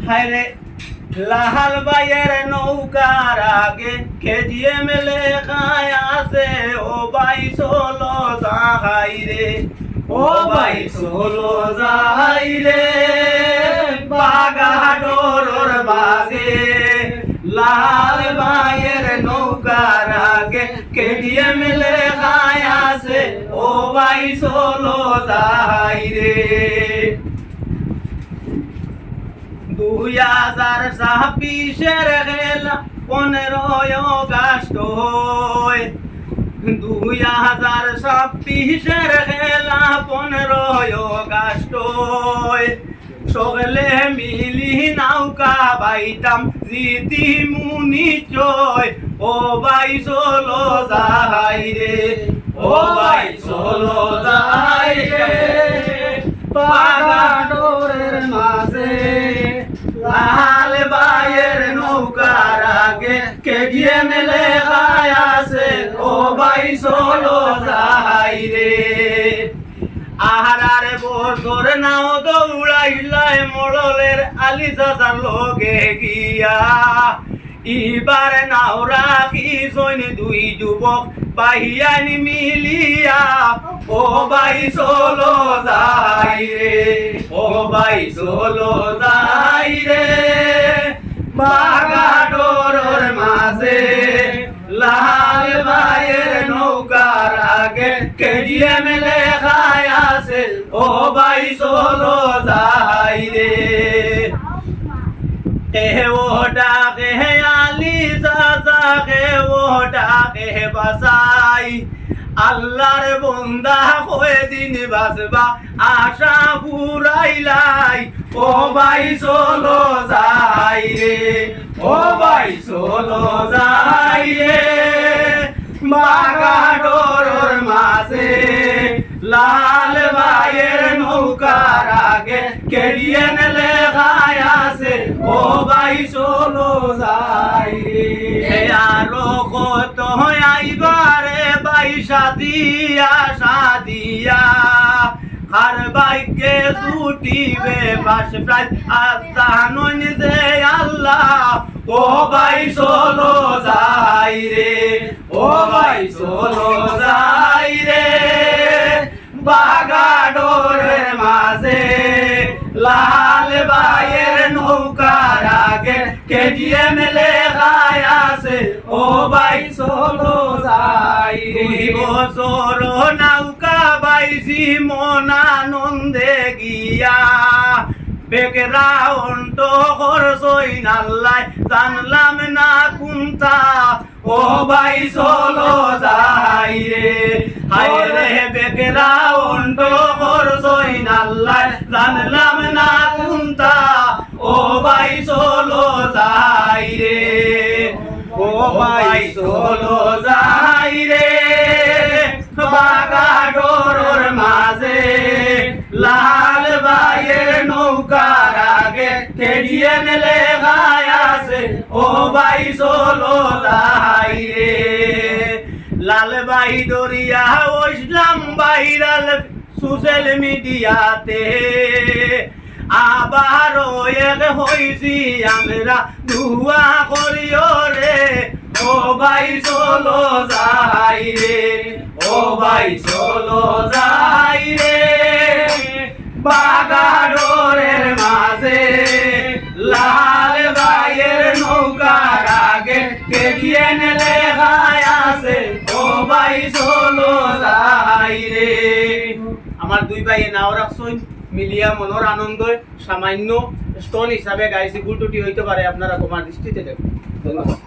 হায়রে লাহাল বাইয়ের নৌকার আগে খেজিয়ে মেলে খায় আছে ও ভাই চলো যাই রে ও ভাই চলো যাই রে বাগাডোর বাজে লাল বাইয়ের নৌকার আগে খেজিয়ে মেলে খায় আছে ও ভাই চলো যাই রে 2026 খেলা 15 আগস্ট 2026 খেলা 15 আগস্ট সকলে মিলি নৌকা বাইতাম জিতি মুনি চয় ও ভাই চলো যাই রে ও ভাই চলো যাই রে বাগাডোরের মাঝে লাল বাইয়ের নৌকার আগে খেজিয়ে মেলে খায় আছে ও ভাই চলো যাই রে আহারারে বছর নাও দৌড়াইলাই মোড়লের আলি চাচার লগে গিয়া ইবার নাও রাখি জৈন দুই যুবক বাহিয়ানি মিলিয়া ও ভাই চলো যাই রে ও ভাই চলো যাই রে বাগাডোরের মাঝে লাল বাইয়ের নৌকার আগে খেজিয়ে মেলে খায় আছে ও ভাই চলো যাই রে ও ডাকে আলি চাচাকে ও ডাকে বাসাই আল্লাহর বন্দা হয়ে দিন বাসবা আশা পুরাইলাই ও ভাই চলো যাই রে ও ভাই চলো যাই রে বাগাডোরের মাঝে লাল বাইয়ের নৌকার আগে খেজিয়ে মেলে খায় আছে ও ভাই চলো যাই রে আরো কত আইবারে ভাই সাদিয়া সাদিয়া আর বাইকে ছুটিবে পাশ প্রায় আজানন যে আল্লাহ ও ভাই চলো যাই রে ও ভাই চলো যাই রে বাগাডোরের মাঝে লাল বাইয়ের নৌকার আগে খেজিয়ে মেলে খায় আছে ও ভাই চলো যাই রে বছর নৌকা বাইছি মন আনন্দে গিয়া বেগরা অন্ত করছই নাল্লাই জানলাম না কোনটা ও ভাই চলো যাই রে হায় রে বেগরা অন্ত করছই নাল্লাই জানলাম না কোনটা ও ভাই চলো যাই রে ও ভাই চলো যাই রে বাগাডোরের মাঝে লাল বাইয়ের নৌকার আগে খেজিয়ে মেলে খায় আছে ও ভাই চলো যাই রে লাল by Dariya Islam viral social মিডিয়াতে আবার এক হইছি আমরা দুয়া করিও রে ও ভাই চলো যাই রে ও ভাই চলো যাই রে বাগাডোরের মাঝে লাল বাইয়ের নৌকার আগে খেজিয়ে মেলে খায় আছে ও ভাই চলো যাই রে আমার দুই ভাই নাও রাখছই মিলিয়া মনের আনন্দ সামান্য স্টল হিসাবে গাইছি ভুল ত্রুটি হইতে পারে আপনারা তোমার দৃষ্টিতে দেখুন ধন্যবাদ।